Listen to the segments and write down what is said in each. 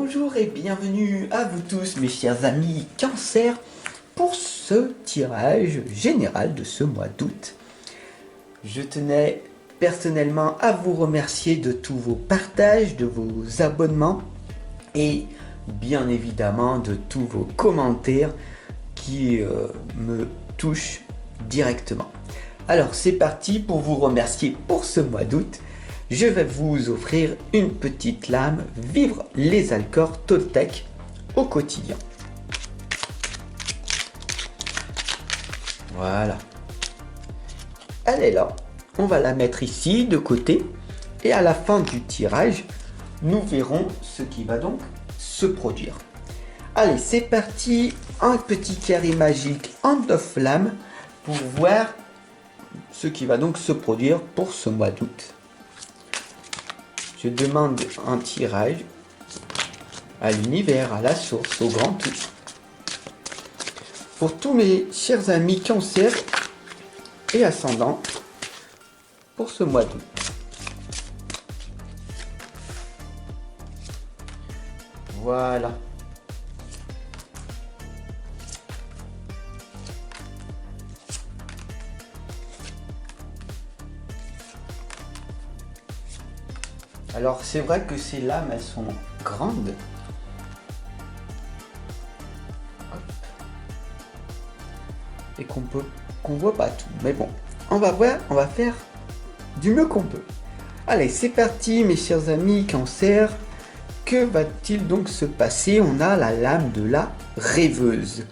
Bonjour et bienvenue à vous tous mes chers amis Cancer pour ce tirage général de ce mois d'août. Je tenais personnellement à vous remercier de tous vos partages, de vos abonnements et bien évidemment de tous vos commentaires qui me touchent directement. Alors c'est parti pour vous remercier pour ce mois d'août. Je vais vous offrir une petite lame Vivre les Alcors Toltec au quotidien. Voilà. Elle est là. On va la mettre ici de côté. Et à la fin du tirage, nous verrons ce qui va donc se produire. Allez, c'est parti. Un petit carré magique en 9 lames pour voir ce qui va donc se produire pour ce mois d'août. Je demande un tirage à l'univers, à la source, au grand tout. Pour tous mes chers amis Cancer et ascendants pour ce mois d'août. Voilà. Alors c'est vrai que ces lames elles sont grandes. Hop. Et qu'on voit pas tout. Mais bon, on va voir, on va faire du mieux qu'on peut. Allez, c'est parti mes chers amis Cancer. Que va-t-il donc se passer? On a la lame de la rêveuse.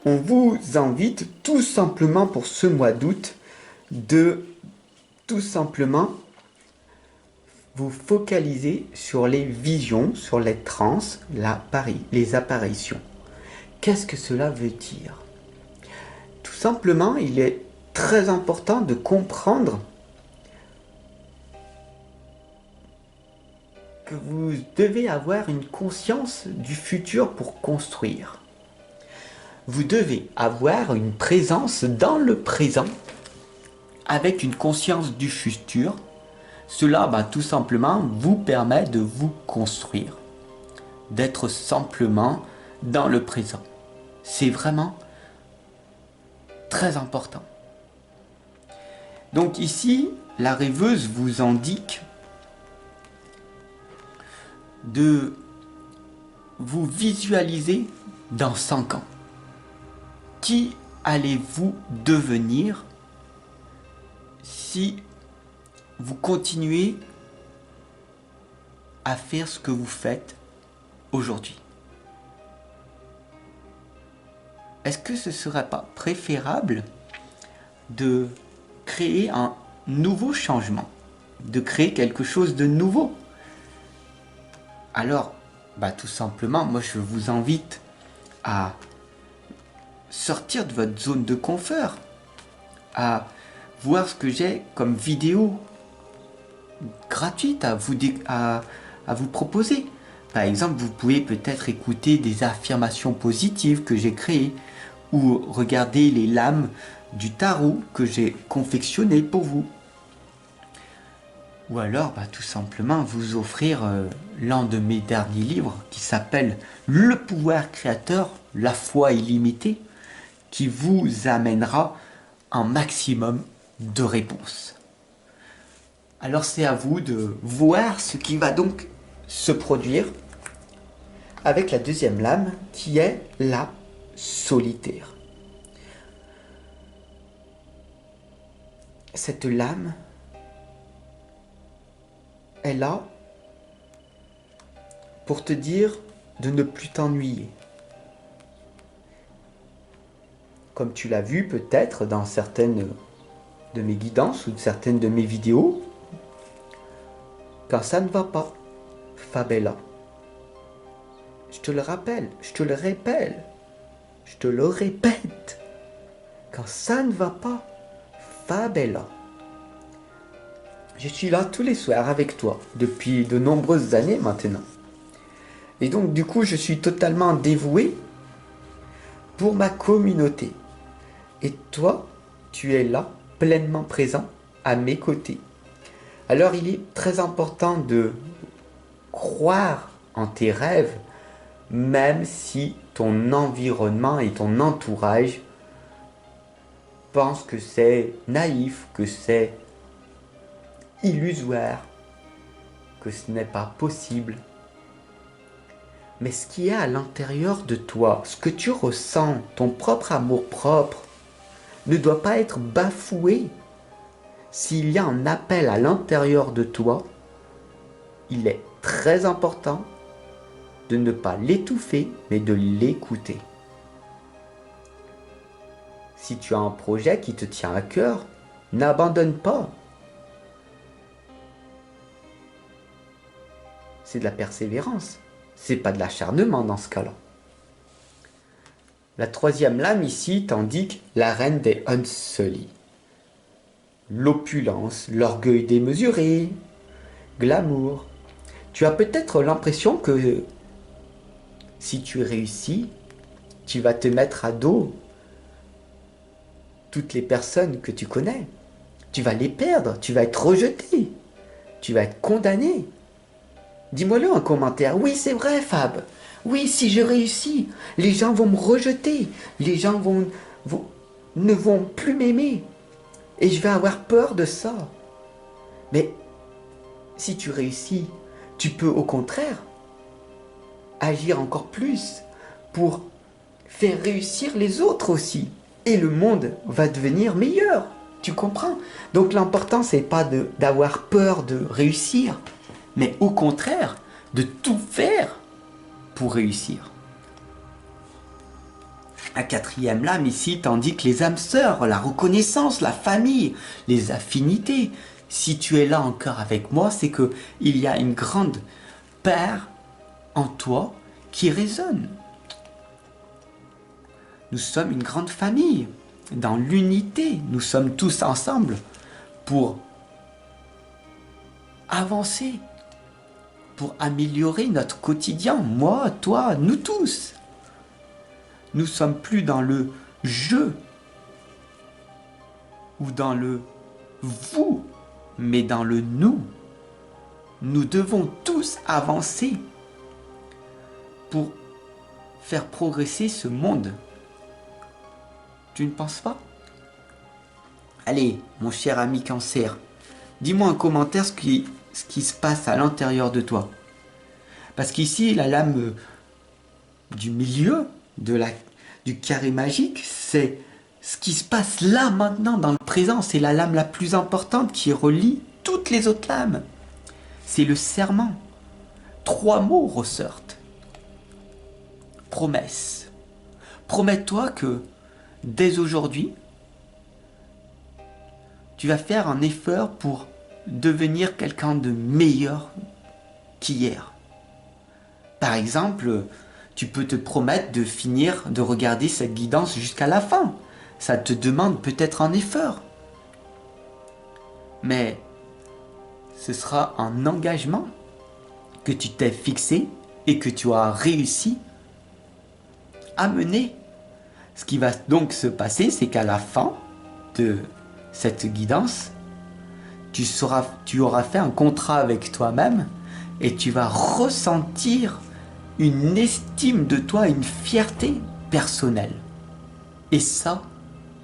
On vous invite tout simplement pour ce mois d'août de tout simplement vous focalisez sur les visions, sur les trans, les apparitions. Qu'est-ce que cela veut dire? Tout simplement, il est très important de comprendre que vous devez avoir une conscience du futur pour construire. Vous devez avoir une présence dans le présent avec une conscience du futur. Cela tout simplement vous permet de vous construire, d'être simplement dans le présent. C'est vraiment très important. Donc ici, la rêveuse vous indique de vous visualiser dans 5 ans. Qui allez-vous devenir si vous continuez à faire ce que vous faites aujourd'hui? Est-ce que ce ne serait pas préférable de créer un nouveau changement, de créer quelque chose de nouveau? Alors, tout simplement, moi je vous invite à sortir de votre zone de confort, à voir ce que j'ai comme vidéo gratuite à vous proposer. Par exemple, vous pouvez peut-être écouter des affirmations positives que j'ai créées ou regarder les lames du tarot que j'ai confectionnées pour vous. Ou alors, tout simplement, vous offrir l'un de mes derniers livres qui s'appelle Le pouvoir créateur, la foi illimitée, qui vous amènera un maximum de réponses. Alors c'est à vous de voir ce qui va donc se produire avec la deuxième lame qui est la solitaire. Cette lame est là pour te dire de ne plus t'ennuyer. Comme tu l'as vu peut-être dans certaines de mes guidances ou certaines de mes vidéos, quand ça ne va pas, Fabella, je te le rappelle, je te le répète, je te le répète, quand ça ne va pas, Fabella, je suis là tous les soirs avec toi depuis de nombreuses années maintenant. Et donc du coup, je suis totalement dévoué pour ma communauté. Et toi, tu es là, pleinement présent, à mes côtés. Alors il est très important de croire en tes rêves, même si ton environnement et ton entourage pensent que c'est naïf, que c'est illusoire, que ce n'est pas possible. Mais ce qui est à l'intérieur de toi, ce que tu ressens, ton propre amour-propre, ne doit pas être bafoué. S'il y a un appel à l'intérieur de toi, il est très important de ne pas l'étouffer, mais de l'écouter. Si tu as un projet qui te tient à cœur, n'abandonne pas. C'est de la persévérance. C'est pas de l'acharnement dans ce cas-là. La troisième lame ici t'indique la reine des Unsullied. L'opulence, l'orgueil démesuré, glamour. Tu as peut-être l'impression que si tu réussis, tu vas te mettre à dos toutes les personnes que tu connais. Tu vas les perdre, tu vas être rejeté, tu vas être condamné. Dis-moi-le en commentaire. Oui, c'est vrai, Fab. Oui, si je réussis, les gens vont me rejeter. Les gens ne vont plus m'aimer. Et je vais avoir peur de ça. Mais si tu réussis, tu peux au contraire agir encore plus pour faire réussir les autres aussi. Et le monde va devenir meilleur. Tu comprends? Donc l'important, c'est pas d'avoir peur de réussir, mais au contraire, de tout faire pour réussir. La quatrième lame ici t'indique les âmes sœurs, la reconnaissance, la famille, les affinités. Si tu es là encore avec moi, c'est que il y a une grande part en toi qui résonne. Nous sommes une grande famille, dans l'unité. Nous sommes tous ensemble pour avancer, pour améliorer notre quotidien. Moi, toi, nous tous. Nous sommes plus dans le je ou dans le vous, mais dans le nous. Nous devons tous avancer pour faire progresser ce monde. Tu ne penses pas? Allez, mon cher ami Cancer, dis-moi en commentaire ce qui se passe à l'intérieur de toi. Parce qu'ici, la lame du milieu du carré magique, c'est ce qui se passe là maintenant dans le présent. C'est la lame la plus importante qui relie toutes les autres lames. C'est le serment. 3 mots ressortent. Promesse. Promets-toi que dès aujourd'hui, tu vas faire un effort pour devenir quelqu'un de meilleur qu'hier. Par exemple, tu peux te promettre de finir de regarder cette guidance jusqu'à la fin. Ça te demande peut-être un effort. Mais ce sera un engagement que tu t'es fixé et que tu as réussi à mener. Ce qui va donc se passer, c'est qu'à la fin de cette guidance, tu auras fait un contrat avec toi-même et tu vas ressentir une estime de toi, une fierté personnelle. Et ça,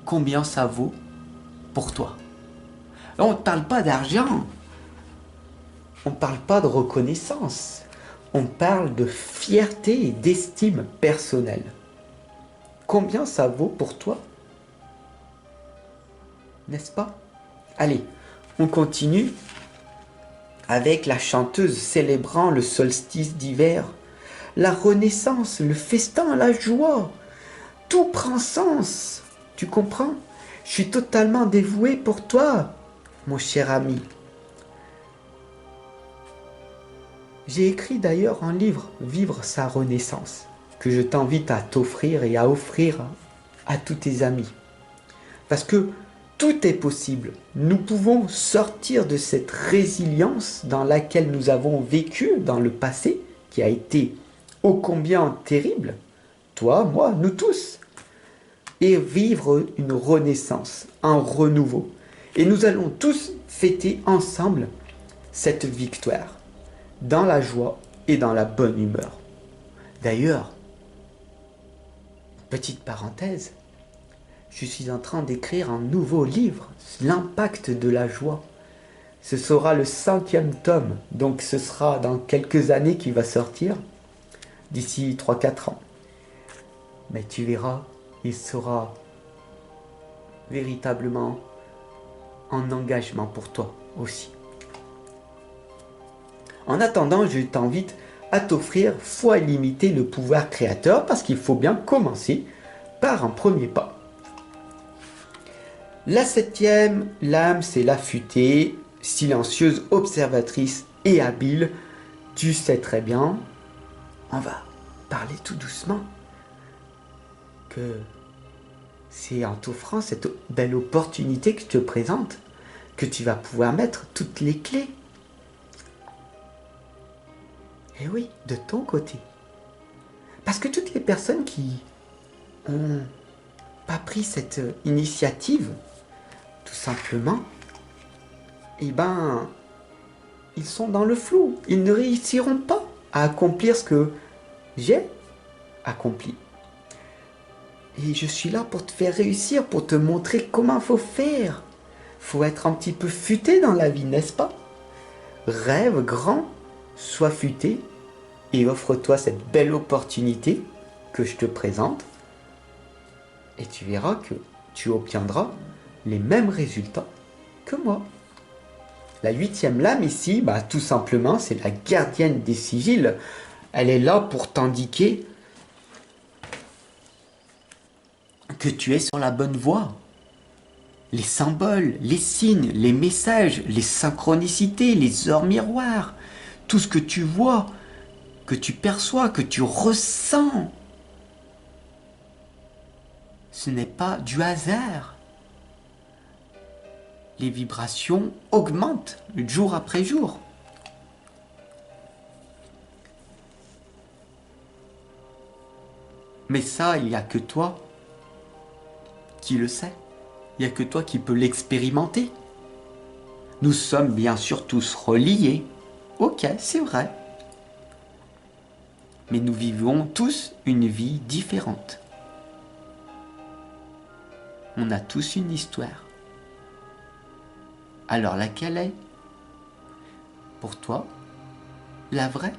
combien ça vaut pour toi? On ne parle pas d'argent, on ne parle pas de reconnaissance, on parle de fierté et d'estime personnelle. Combien ça vaut pour toi? N'est-ce pas? Allez, on continue avec la chanteuse célébrant le solstice d'hiver. La renaissance, le festin, la joie, tout prend sens. Tu comprends? Je suis totalement dévoué pour toi, mon cher ami. J'ai écrit d'ailleurs un livre, Vivre sa renaissance, que je t'invite à t'offrir et à offrir à tous tes amis. Parce que tout est possible. Nous pouvons sortir de cette résilience dans laquelle nous avons vécu dans le passé, qui a été ô combien terrible, toi, moi, nous tous, et vivre une renaissance, un renouveau. Et nous allons tous fêter ensemble cette victoire, dans la joie et dans la bonne humeur. D'ailleurs, petite parenthèse, je suis en train d'écrire un nouveau livre, L'impact de la joie. Ce sera le 5e tome, donc ce sera dans quelques années qu'il va sortir, d'ici 3-4 ans. Mais tu verras, il sera véritablement un engagement pour toi aussi. En attendant, je t'invite à t'offrir foi illimitée le pouvoir créateur parce qu'il faut bien commencer par un premier pas. La 7e, l'âme, c'est l'affûtée, silencieuse, observatrice et habile. Tu sais très bien, on va parler tout doucement, que c'est en t'offrant cette belle opportunité que je te présente que tu vas pouvoir mettre toutes les clés. Et oui, de ton côté. Parce que toutes les personnes qui n'ont pas pris cette initiative, tout simplement, eh ben, ils sont dans le flou. Ils ne réussiront pas à accomplir ce que j'ai accompli. Et je suis là pour te faire réussir, pour te montrer comment il faut faire. Faut être un petit peu futé dans la vie, n'est-ce pas? Rêve grand, sois futé et offre-toi cette belle opportunité que je te présente. Et tu verras que tu obtiendras les mêmes résultats que moi. La 8e lame ici, tout simplement, c'est la gardienne des sigils. Elle est là pour t'indiquer que tu es sur la bonne voie. Les symboles, les signes, les messages, les synchronicités, les heures miroirs, tout ce que tu vois, que tu perçois, que tu ressens, ce n'est pas du hasard. Les vibrations augmentent jour après jour. Mais ça, il n'y a que toi qui le sais. Il n'y a que toi qui peux l'expérimenter. Nous sommes bien sûr tous reliés. Ok, c'est vrai. Mais nous vivons tous une vie différente. On a tous une histoire. Alors laquelle est, pour toi, la vraie?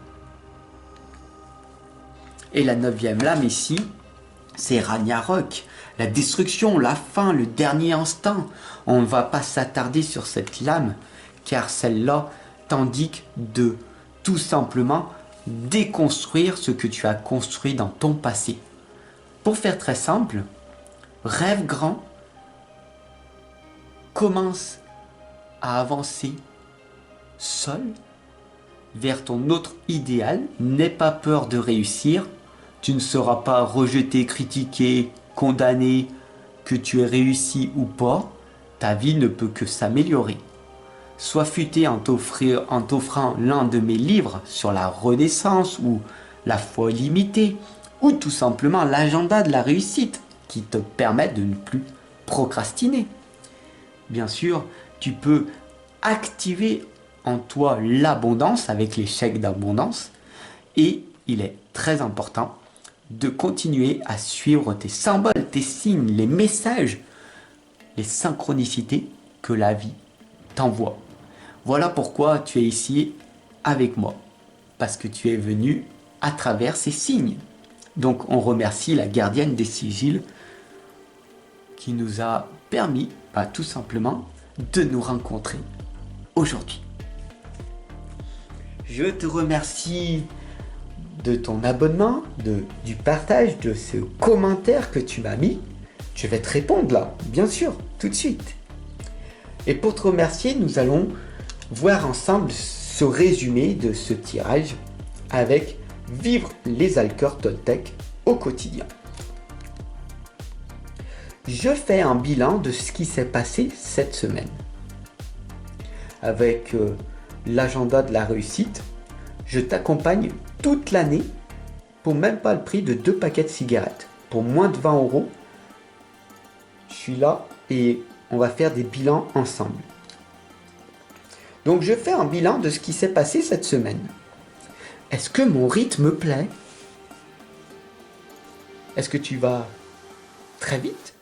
Et la 9e lame ici, c'est Ragnarok, la destruction, la fin, le dernier instant. On ne va pas s'attarder sur cette lame, car celle-là t'indique de tout simplement déconstruire ce que tu as construit dans ton passé. Pour faire très simple, rêve grand, commence à avancer seul vers ton autre idéal. N'aie pas peur de réussir. Tu ne seras pas rejeté, critiqué, condamné, que tu aies réussi ou pas. Ta vie ne peut que s'améliorer. Sois futé en t'offrant l'un de mes livres sur la renaissance ou la foi illimitée, ou tout simplement l'agenda de la réussite qui te permet de ne plus procrastiner. Bien sûr, tu peux activer en toi l'abondance avec les chèques d'abondance et il est très important de continuer à suivre tes symboles, tes signes, les messages, les synchronicités que la vie t'envoie. Voilà pourquoi tu es ici avec moi, parce que tu es venu à travers ces signes. Donc on remercie la gardienne des sigils qui nous a permis tout simplement de nous rencontrer aujourd'hui. Je te remercie de ton abonnement, du partage, de ce commentaire que tu m'as mis. Je vais te répondre là, bien sûr, tout de suite. Et pour te remercier, nous allons voir ensemble ce résumé de ce tirage avec Vivre les Alcors Toltec au quotidien. Je fais un bilan de ce qui s'est passé cette semaine. Avec l'agenda de la réussite, je t'accompagne toute l'année pour même pas le prix de 2 paquets de cigarettes. Pour moins de 20 €, je suis là et on va faire des bilans ensemble. Donc je fais un bilan de ce qui s'est passé cette semaine. Est-ce que mon rythme plaît? Est-ce que tu vas très vite?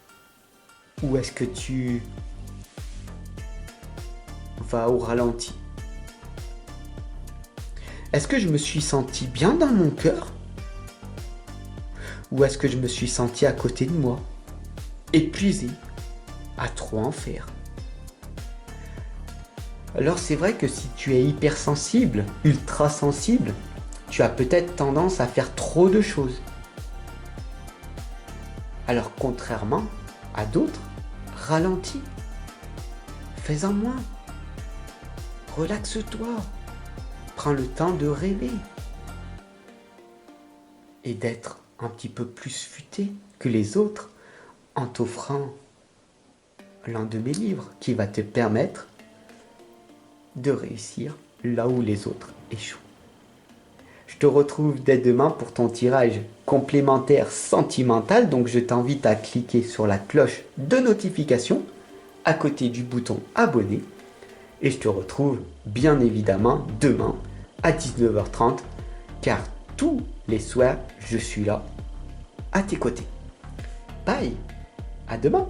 Ou est-ce que tu vas au ralenti? Est-ce que je me suis senti bien dans mon cœur? Ou est-ce que je me suis senti à côté de moi, épuisé, à trop en faire? Alors c'est vrai que si tu es hypersensible, ultra sensible, tu as peut-être tendance à faire trop de choses. Alors contrairement à d'autres, ralentis, fais-en moins, relaxe-toi, prends le temps de rêver et d'être un petit peu plus futé que les autres en t'offrant l'un de mes livres qui va te permettre de réussir là où les autres échouent. Je te retrouve dès demain pour ton tirage complémentaire sentimental, donc je t'invite à cliquer sur la cloche de notification à côté du bouton abonner et je te retrouve bien évidemment demain à 19h30 car tous les soirs je suis là à tes côtés. Bye, à demain.